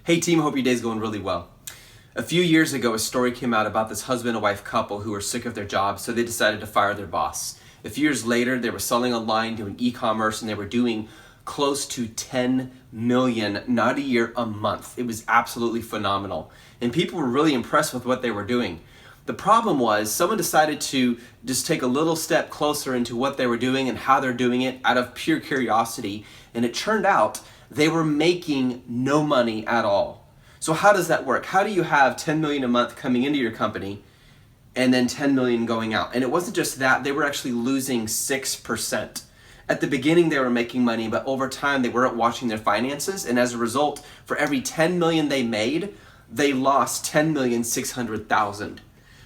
Hey team, hope your day's going really well. A few years ago, a story came out about this husband and wife couple who were sick of their jobs, so they decided to fire their boss. A few years later, they were selling online, doing e-commerce, and they were doing close to 10 million, not a year, a month. It was absolutely phenomenal. And people were really impressed with what they were doing. The problem was someone decided to just take a little step closer into what they were doing and how they're doing it out of pure curiosity. And it turned out they were making no money at all. So how does that work? How do you have 10 million a month coming into your company and then 10 million going out? And it wasn't just that, they were actually losing 6%. At the beginning they were making money, but over time they weren't watching their finances, and as a result, for every 10 million they made, they lost 10,600,000.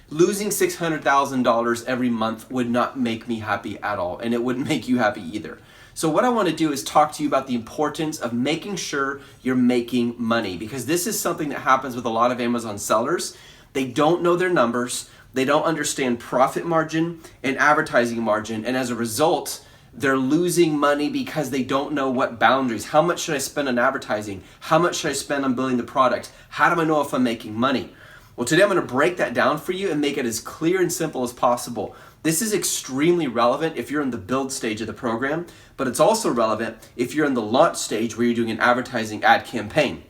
Losing $600,000 every month would not make me happy at all, and it wouldn't make you happy either. So what I want to do is talk to you about the importance of making sure you're making money, because this is something that happens with a lot of Amazon sellers. They don't know their numbers, they don't understand profit margin and advertising margin, and as a result, they're losing money because they don't know what boundaries. How much should I spend on advertising? How much should I spend on building the product? How do I know if I'm making money? Well, today I'm going to break that down for you and make it as clear and simple as possible. This is extremely relevant if you're in the build stage of the program, but it's also relevant if you're in the launch stage where you're doing an advertising ad campaign.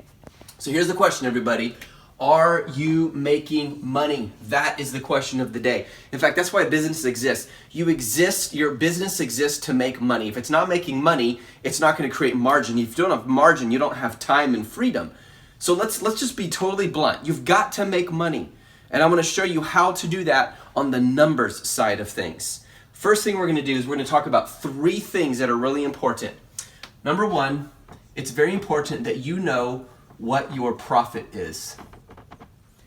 So here's the question, everybody. Are you making money? That is the question of the day. In fact, that's why business exists. Your business exists to make money. If it's not making money, it's not going to create margin. If you don't have margin, you don't have time and freedom. So let's just be totally blunt. You've got to make money. And I'm going to show you how to do that on the numbers side of things. First thing we're going to do is we're going to talk about 3 things that are really important. Number 1, it's very important that you know what your profit is.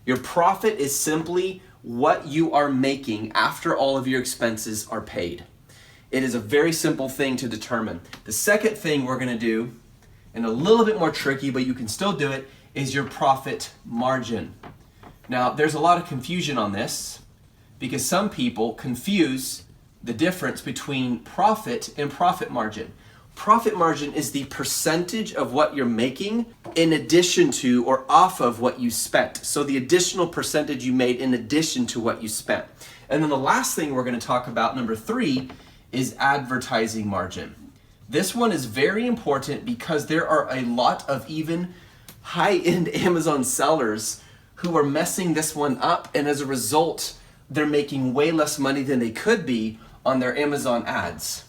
Your profit is simply what you are making after all of your expenses are paid. It is a very simple thing to determine. The second thing we're going to do, and a little bit more tricky, but you can still do it, is your profit margin. Now, there's a lot of confusion on this because some people confuse the difference between profit and profit margin. Profit margin is the percentage of what you're making in addition to or off of what you spent. So the additional percentage you made in addition to what you spent. And then the last thing we're going to talk about, number 3, is advertising margin. This one is very important because there are a lot of even high-end Amazon sellers who are messing this one up, and as a result, they're making way less money than they could be on their Amazon ads.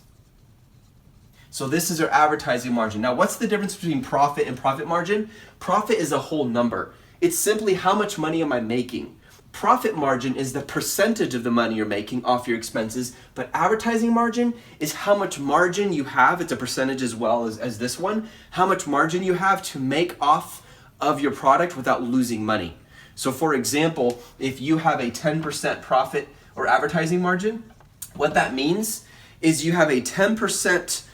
So this is our advertising margin. Now, what's the difference between profit and profit margin? Profit is a whole number. It's simply how much money am I making. Profit margin is the percentage of the money you're making off your expenses, but advertising margin is how much margin you have. It's a percentage as well as this one. How much margin you have to make off of your product without losing money. So for example, if you have a 10% profit or advertising margin, what that means is you have a 10%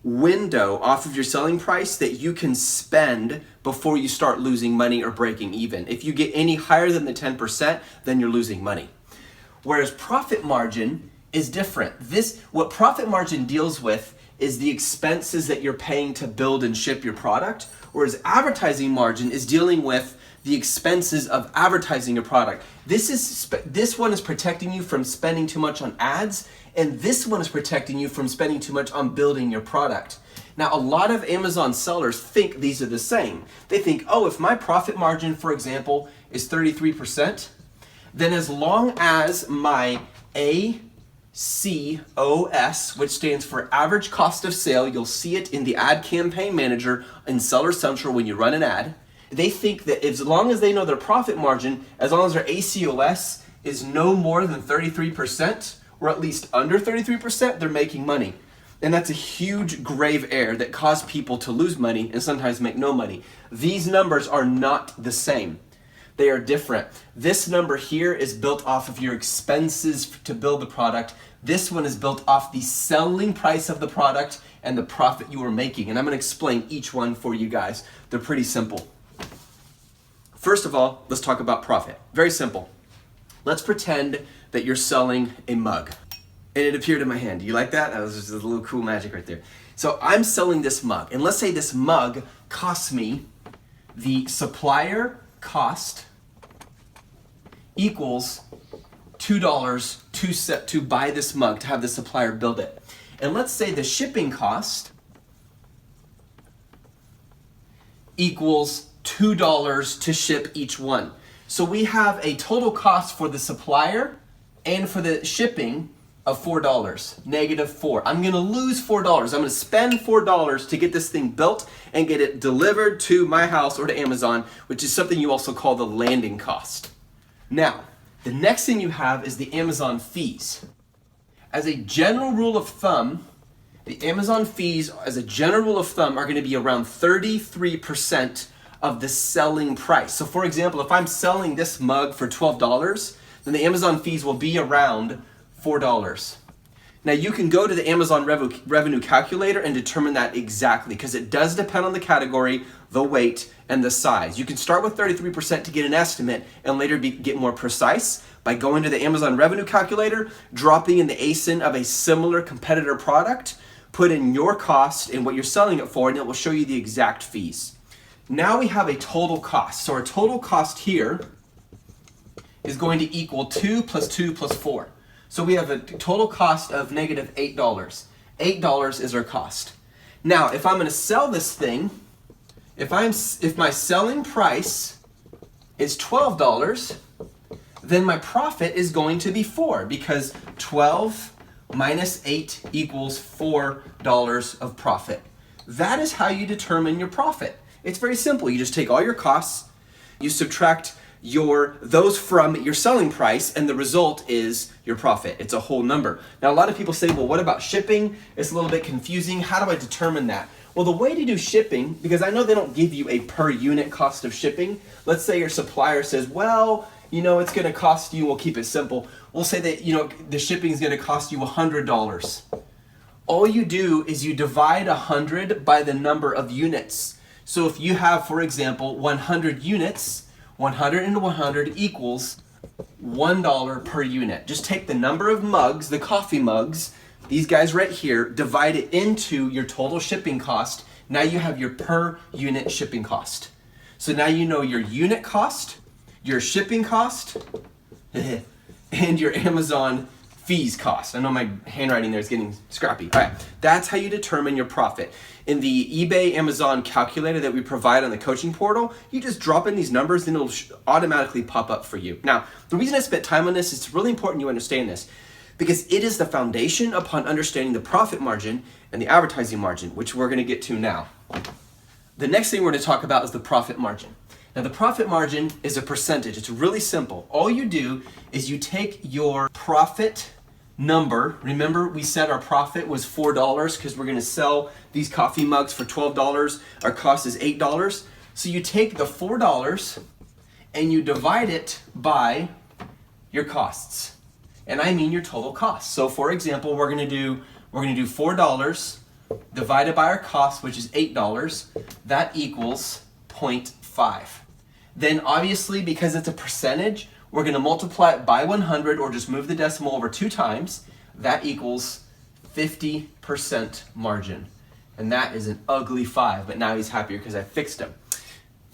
window off of your selling price that you can spend before you start losing money or breaking even. If you get any higher than the 10%, then you're losing money. Whereas profit margin is different. What profit margin deals with is the expenses that you're paying to build and ship your product, whereas advertising margin is dealing with the expenses of advertising your product. This one is protecting you from spending too much on ads, and this one is protecting you from spending too much on building your product. Now, a lot of Amazon sellers think these are the same. They think, oh, if my profit margin, for example, is 33%, then as long as my ACOS, which stands for average cost of sale, you'll see it in the ad campaign manager in Seller Central when you run an ad. They think that as long as they know their profit margin, as long as their ACOS is no more than 33%, or at least under 33%, they're making money. And that's a huge grave error that causes people to lose money and sometimes make no money. These numbers are not the same. They are different. This number here is built off of your expenses to build the product. This one is built off the selling price of the product and the profit you are making. And I'm going to explain each one for you guys. They're pretty simple. First of all, let's talk about profit. Very simple. Let's pretend that you're selling a mug. And it appeared in my hand. Do you like that? That was just a little cool magic right there. So I'm selling this mug. And let's say this mug costs me the supplier cost equals $2 to buy this mug, to have the supplier build it. And let's say the shipping cost equals $2 to ship each one. So we have a total cost for the supplier and for the shipping of $4, -4. I'm gonna lose $4. I'm gonna spend $4 to get this thing built and get it delivered to my house or to Amazon, which is something you also call the landing cost. Now, the next thing you have is the Amazon fees. As a general rule of thumb, the Amazon fees, as a general rule of thumb, are gonna be around 33% of the selling price. So for example, if I'm selling this mug for $12, then the Amazon fees will be around $4. Now you can go to the Amazon revenue calculator and determine that exactly, because it does depend on the category, the weight, and the size. You can start with 33% to get an estimate and later get more precise by going to the Amazon revenue calculator, dropping in the ASIN of a similar competitor product, put in your cost and what you're selling it for, and it will show you the exact fees. Now we have a total cost. So our total cost here is going to equal 2 plus 2 plus 4. So we have a total cost of -$8. $8 is our cost. Now, if I'm going to sell this thing, if my selling price is $12, then my profit is going to be 4, because 12 minus 8 equals $4 of profit. That is how you determine your profit. It's very simple. You just take all your costs, you subtract those from your selling price, and the result is your profit. It's a whole number. Now, a lot of people say, well, what about shipping? It's a little bit confusing. How do I determine that? Well, the way to do shipping, because I know they don't give you a per unit cost of shipping. Let's say your supplier says, well, it's going to cost you, we'll keep it simple. We'll say that, the shipping is going to cost you $100. All you do is you divide 100 by the number of units. So if you have, for example, 100 units, 100 into 100 equals $1 per unit. Just take the number of mugs, the coffee mugs, these guys right here, divide it into your total shipping cost. Now you have your per unit shipping cost. So now you know your unit cost, your shipping cost, and your Amazon fees cost. I know my handwriting there is getting scrappy. All right, that's how you determine your profit. In the eBay Amazon calculator that we provide on the coaching portal, you just drop in these numbers and it'll automatically pop up for you. Now, the reason I spent time on this is it's really important you understand this, because it is the foundation upon understanding the profit margin and the advertising margin, which we're gonna get to now. The next thing we're gonna talk about is the profit margin. Now, the profit margin is a percentage. It's really simple. All you do is you take your profit number. Remember, we said our profit was $4 because we're going to sell these coffee mugs for $12. Our cost is $8. So you take the $4 and you divide it by your costs. And I mean your total cost. So for example, we're going to do $4 divided by our cost, which is $8. That equals 0.5. Then obviously, because it's a percentage, we're going to multiply it by 100 or just move the decimal over 2 times. That equals 50% margin. And that is an ugly 5, but now he's happier because I fixed him.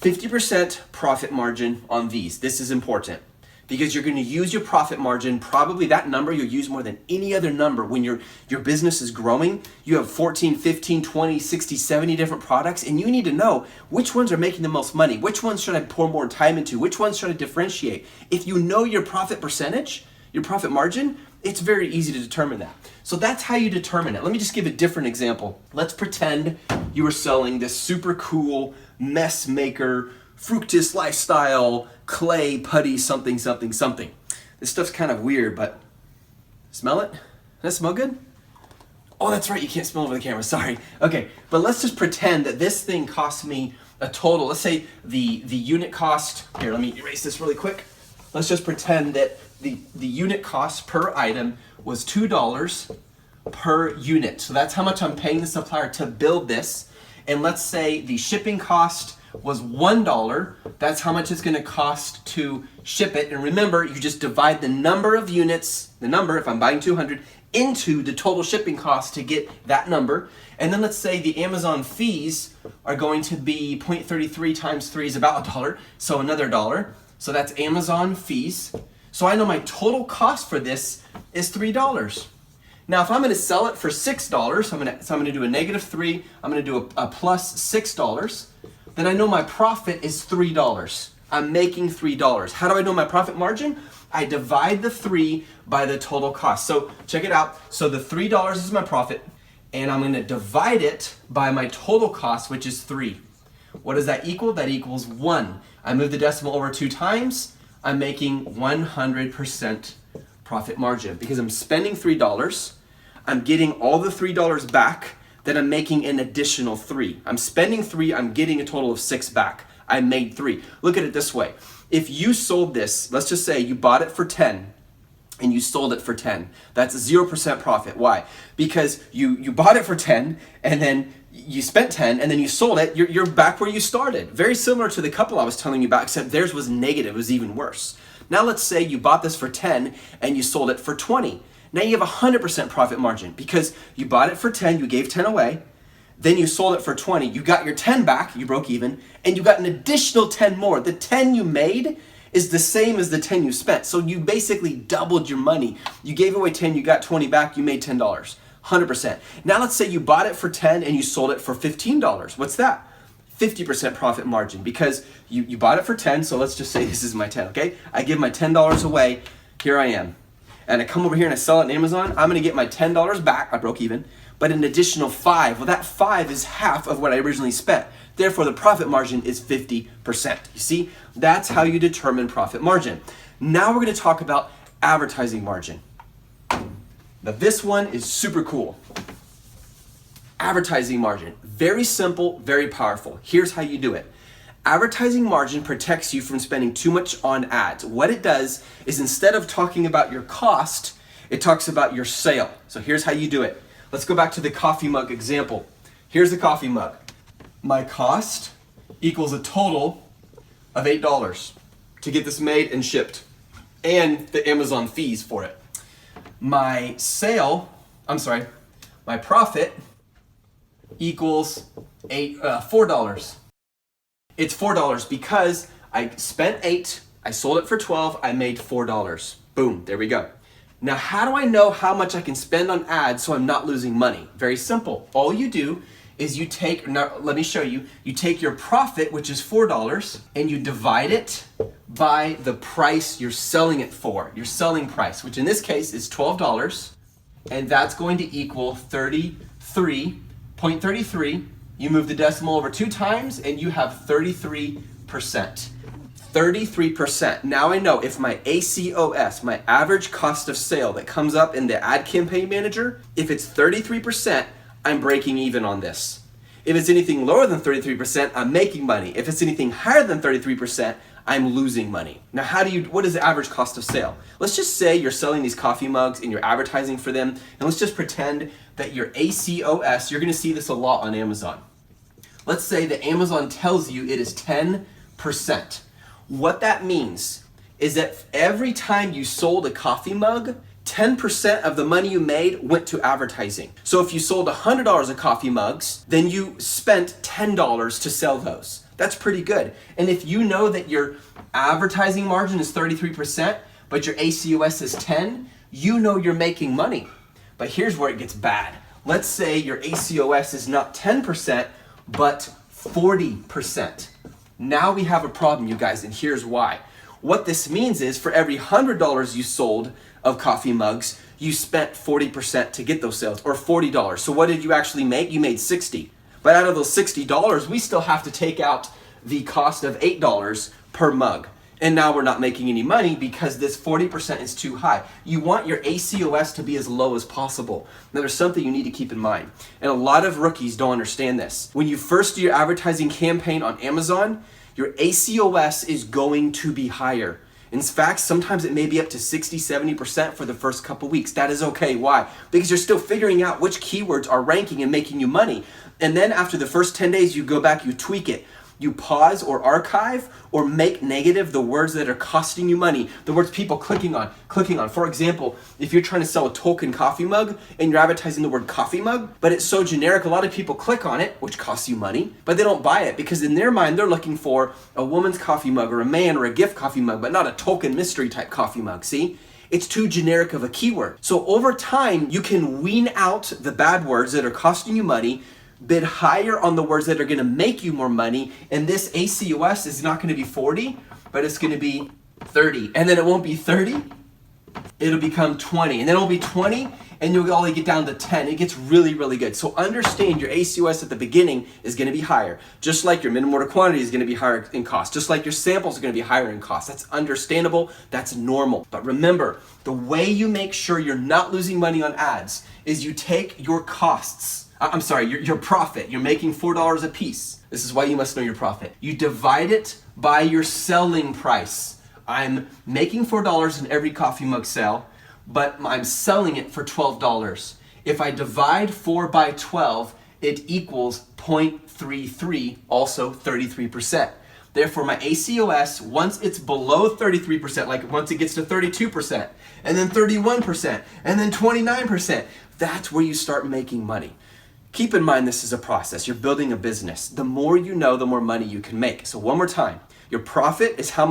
50% profit margin on these. This is important because you're going to use your profit margin, probably that number you'll use more than any other number when your business is growing. You have 14, 15, 20, 60, 70 different products, and you need to know which ones are making the most money, which ones should I pour more time into, which ones should I differentiate. If you know your profit percentage, your profit margin, it's very easy to determine that. So that's how you determine it. Let me just give a different example. Let's pretend you were selling this super cool mess maker, Fructis Lifestyle, clay putty, something. This stuff's kind of weird, but smell it? Does that smell good? Oh, that's right, you can't smell over the camera, sorry. Okay, but let's just pretend that this thing cost me a total, let's say the unit cost, here, let me erase this really quick. Let's just pretend that the unit cost per item was $2 per unit. So that's how much I'm paying the supplier to build this. And let's say the shipping cost was $1. That's how much it's going to cost to ship it. And remember, you just divide the number of units, the number, if I'm buying 200, into the total shipping cost to get that number. And then let's say the Amazon fees are going to be 0.33 times 3 is about $1, so another $1. So that's Amazon fees. So I know my total cost for this is $3. Now, if I'm going to sell it for $6, so I'm going to do a -3, I'm going to do a plus $6, then I know my profit is $3. I'm making $3. How do I know my profit margin? I divide the 3 by the total cost. So check it out. So the $3 is my profit, and I'm going to divide it by my total cost, which is 3. What does that equal? That equals 1. I move the decimal over 2 times. I'm making 100% profit margin because I'm spending $3. I'm getting all the $3 back, then I'm making an additional 3. I'm spending 3, I'm getting a total of 6 back. I made 3. Look at it this way. If you sold this, let's just say you bought it for 10 and you sold it for 10. That's 0% profit. Why? Because you bought it for 10 and then you spent 10 and then you sold it. You're back where you started. Very similar to the couple I was telling you about, except theirs was negative. It was even worse. Now let's say you bought this for 10 and you sold it for 20. Now you have 100% profit margin because you bought it for 10, you gave 10 away, then you sold it for 20, you got your 10 back, you broke even, and you got an additional 10 more. The 10 you made is the same as the 10 you spent. So you basically doubled your money. You gave away 10, you got 20 back, you made $10, 100%. Now let's say you bought it for 10 and you sold it for $15. What's that? 50% profit margin because you bought it for 10, so let's just say this is my 10, okay? I give my $10 away, here I am. And I come over here and I sell it on Amazon, I'm gonna get my $10 back, I broke even, but an additional 5. Well, that 5 is half of what I originally spent. Therefore, the profit margin is 50%. You see, that's how you determine profit margin. Now we're gonna talk about advertising margin. Now this one is super cool. Advertising margin, very simple, very powerful. Here's how you do it. Advertising margin protects you from spending too much on ads. What it does is instead of talking about your cost, it talks about your sale. So here's how you do it. Let's go back to the coffee mug example. Here's the coffee mug. My cost equals a total of $8 to get this made and shipped, and the Amazon fees for it. My profit equals $4. It's $4 because I spent 8, I sold it for 12, I made $4. Boom, there we go. Now, how do I know how much I can spend on ads so I'm not losing money? Very simple. All you do is you take, now let me show you, you take your profit, which is $4, and you divide it by the price you're selling it for, your selling price, which in this case is $12, and that's going to equal 33.33. You move the decimal over 2 times and you have 33%. 33%. Now I know if my ACOS, my average cost of sale that comes up in the ad campaign manager, if it's 33%, I'm breaking even on this. If it's anything lower than 33%, I'm making money. If it's anything higher than 33%, I'm losing money. Now what is the average cost of sale? Let's just say you're selling these coffee mugs and you're advertising for them, and let's just pretend that your ACOS, you're gonna see this a lot on Amazon. Let's say that Amazon tells you it is 10%. What that means is that every time you sold a coffee mug, 10% of the money you made went to advertising. So if you sold $100 of coffee mugs, then you spent $10 to sell those. That's pretty good. And if you know that your advertising margin is 33%, but your ACOS is 10, you know you're making money. But here's where it gets bad. Let's say your ACOS is not 10%, but 40%. Now we have a problem, you guys, and here's why. What this means is for every $100 you sold of coffee mugs, you spent 40% to get those sales, or $40. So what did you actually make? You made 60. But out of those $60, we still have to take out the cost of $8 per mug. And now we're not making any money because this 40% is too high. You want your ACOS to be as low as possible. Now there's something you need to keep in mind. And a lot of rookies don't understand this. When you first do your advertising campaign on Amazon, your ACOS is going to be higher. In fact, sometimes it may be up to 60, 70% for the first couple weeks. That is okay. Why? Because you're still figuring out which keywords are ranking and making you money. And then after the first 10 days, you go back, you tweak it. you pause or archive or make negative the words that are costing you money, the words people clicking on. For example, if you're trying to sell a token coffee mug and you're advertising the word coffee mug, but it's so generic, a lot of people click on it, which costs you money, but they don't buy it because in their mind, they're looking for a woman's coffee mug or a man or a gift coffee mug, but not a token mystery type coffee mug, see? It's too generic of a keyword. So over time, you can wean out the bad words that are costing you money, bid higher on the words that are gonna make you more money, and this ACOS is not gonna be 40, but it's gonna be 30. And then it won't be 30, it'll become 20. And then it'll be 20, and you'll only get down to 10. It gets really, really good. So understand your ACOS at the beginning is gonna be higher. Just like your minimum order quantity is gonna be higher in cost. Just like your samples are gonna be higher in cost. That's understandable, that's normal. But remember, the way you make sure you're not losing money on ads is you take your costs, your profit. You're making $4 a piece. This is why you must know your profit. You divide it by your selling price. I'm making $4 in every coffee mug sale, but I'm selling it for $12. If I divide 4 by 12, it equals 0.33, also 33%. Therefore, my ACOS, once it's below 33%, like once it gets to 32%, and then 31%, and then 29%, that's where you start making money. Keep in mind, this is a process. You're building a business. The more you know, the more money you can make. So one more time, your profit is how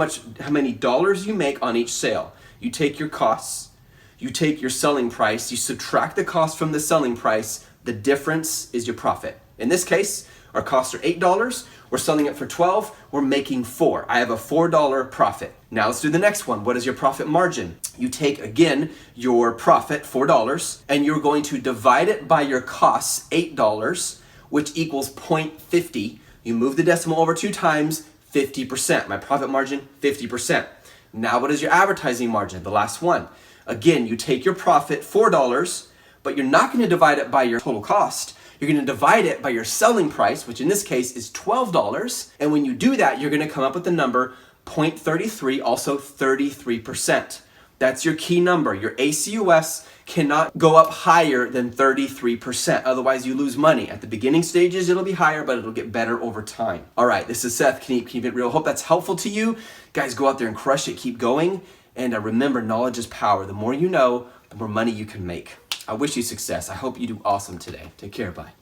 many dollars you make on each sale. You take your costs, you take your selling price, you subtract the cost from the selling price, the difference is your profit. In this case, our costs are $8, we're selling it for $12, we're making $4. I have a $4 profit. Now let's do the next one. What is your profit margin? You take, again, your profit, $4, and you're going to divide it by your costs, $8, which equals 0.50. You move the decimal over 2 times, 50%. My profit margin, 50%. Now what is your advertising margin? The last one. Again, you take your profit, $4, but you're not going to divide it by your total cost. You're going to divide it by your selling price, which in this case is $12. And when you do that, you're going to come up with the number 0.33, also 33%. That's your key number. Your ACOS cannot go up higher than 33%. Otherwise, you lose money. At the beginning stages, it'll be higher, but it'll get better over time. All right, this is Seth. Keep it real. Hope that's helpful to you. Guys, go out there and crush it. Keep going. And remember, knowledge is power. The more you know, the more money you can make. I wish you success. I hope you do awesome today. Take care. Bye.